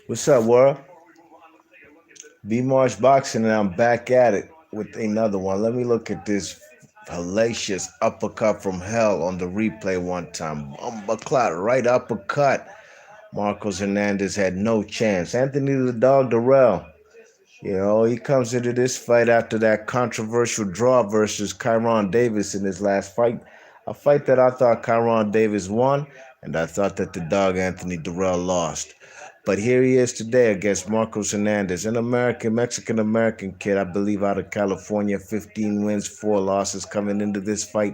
What's up, world? B Marsh Boxing, and I'm back at it with another one. Let me look at this hellacious uppercut from hell on the replay one time. Uppercut, right uppercut. Marcos Hernandez had no chance. Anthony the Dog Dirrell, he comes into this fight after that controversial draw versus Kyron Davis in his last fight. A fight that I thought Kyron Davis won, and I thought that the dog Anthony Dirrell lost. But here he is today against Marcos Hernandez, an American, Mexican American kid, I believe, out of California. 15 wins, 4 losses coming into this fight.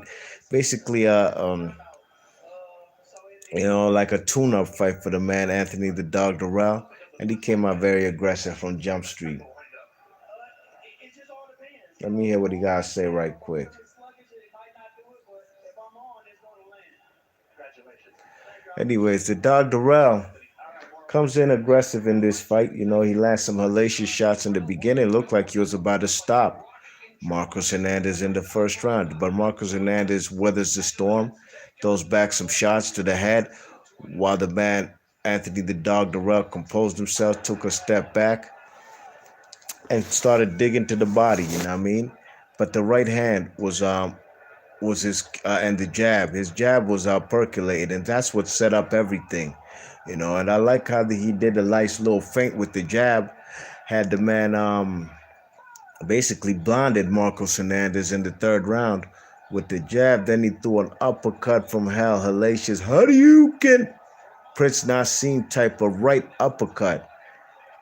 Basically, like a tune-up fight for the man Anthony the Dog Dirrell, and he came out very aggressive from Jump Street. Let me hear what he got to say right quick. Anyways, the Dog Dirrell comes in aggressive in this fight. He lands some hellacious shots in the beginning. Looked like he was about to stop Marcos Hernandez in the first round. But Marcos Hernandez weathers the storm, throws back some shots to the head, while the man Anthony the Dog Dirrell composed himself, took a step back, and started digging to the body. You know what I mean? But the right hand was his and the jab. His jab was percolated, and that's what set up everything. And I like how he did a nice little feint with the jab, had the man basically blinded Marcos Hernandez in the third round with the jab. Then he threw an uppercut from hell, hellacious Hadouken, Prince Nassim type of right uppercut.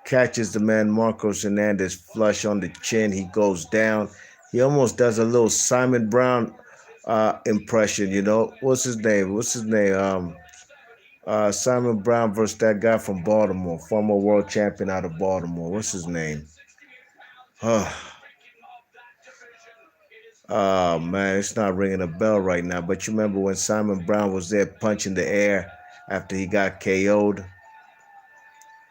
Catches the man Marcos Hernandez flush on the chin. He goes down. He almost does a little Simon Brown impression. What's his name? Simon Brown versus that guy from Baltimore, former world champion out of Baltimore. What's his name? Oh man, it's not ringing a bell right now. But you remember when Simon Brown was there punching the air after he got KO'd?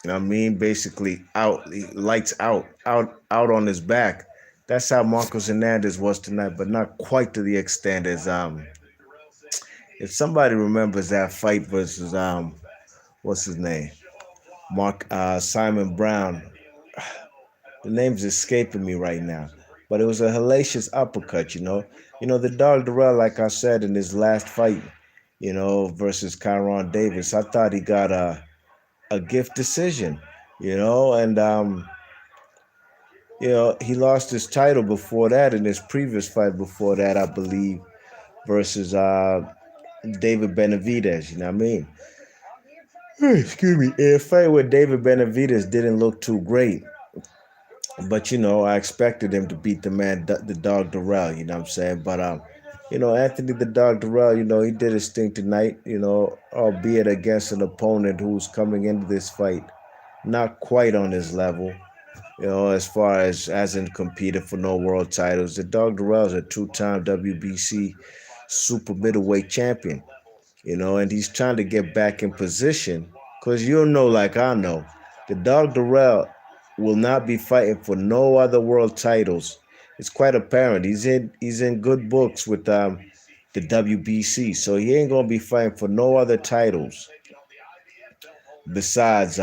You know what I mean? Basically out, lights out on his back. That's how Marcos Hernandez was tonight, but not quite to the extent as if somebody remembers that fight versus what's his name? Simon Brown. The name's escaping me right now. But it was a hellacious uppercut. The Dog Dirrell, like I said in his last fight, versus Kyron Davis, I thought he got a gift decision, and he lost his title before that in his previous fight before that, I believe, versus David Benavidez, you know what I mean? Excuse me. In a fight where David Benavidez didn't look too great. But I expected him to beat the man, the Dog Dirrell. You know what I'm saying? But Anthony the Dog Dirrell, he did his thing tonight. Albeit against an opponent who's coming into this fight not quite on his level. As far as hasn't competed for no world titles. The Dog Dirrell is a two-time WBC super middleweight champion. And he's trying to get back in position. Cause like I know, the Dog Dirrell will not be fighting for no other world titles. It's quite apparent. He's in good books with the WBC, so he ain't gonna be fighting for no other titles besides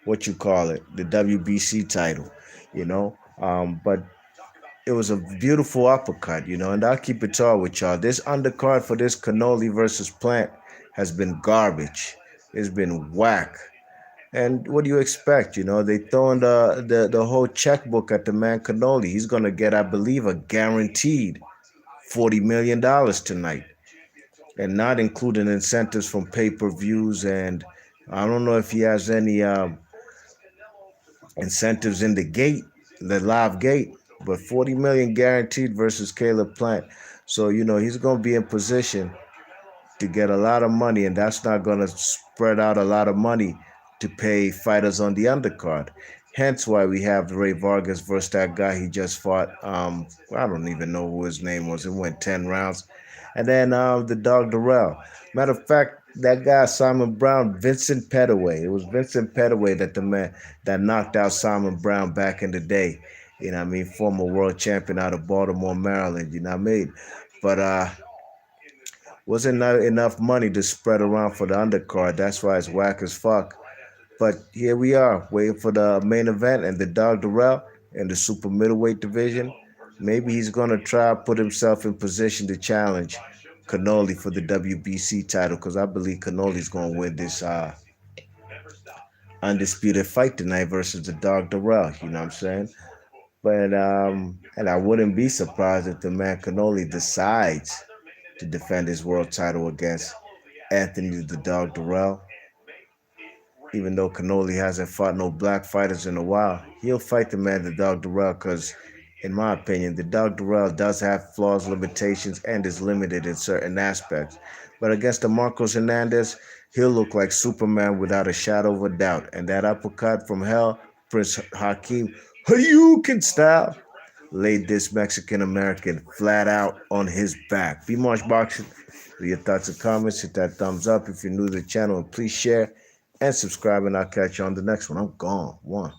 what you call it, the WBC title. But it was a beautiful uppercut, and I'll keep it tall with y'all. This undercard for this Cannoli versus Plant has been garbage. It's been whack. And what do you expect? They throwing the whole checkbook at the man Cannoli. He's gonna get, I believe, a guaranteed $40 million tonight, and not including incentives from pay-per-views. And I don't know if he has any incentives in the live gate, but 40 million guaranteed versus Caleb Plant. So he's gonna be in position to get a lot of money, and that's not gonna spread out a lot of money to pay fighters on the undercard. Hence why we have Ray Vargas versus that guy he just fought. I don't even know who his name was. It went 10 rounds. And then the Dog Dirrell. Matter of fact, that guy Simon Brown, Vincent Pettaway. It was Vincent Pettaway that the man that knocked out Simon Brown back in the day. You know what I mean? Former world champion out of Baltimore, Maryland. You know what I mean? But wasn't enough money to spread around for the undercard. That's why it's whack as fuck. But here we are, waiting for the main event and the dog Dirrell in the super middleweight division. Maybe he's gonna try to put himself in position to challenge Cannoli for the WBC title because I believe Cannoli's gonna win this undisputed fight tonight versus the dog Dirrell. You know what I'm saying? But and I wouldn't be surprised if the man Cannoli decides to defend his world title against Anthony the Dog Dirrell. Even though Cannoli hasn't fought no black fighters in a while, he'll fight the man the Dog Dirrell because, in my opinion, the Dog Dirrell does have flaws, limitations, and is limited in certain aspects. But against the Marcos Hernandez, he'll look like Superman without a shadow of a doubt. And that uppercut from hell, Prince Hakeem Hayukin style, laid this Mexican American flat out on his back. Be March Boxing. Leave your thoughts and comments. Hit that thumbs up if you're new to the channel. And please share and subscribe. And I'll catch you on the next one. I'm gone. One.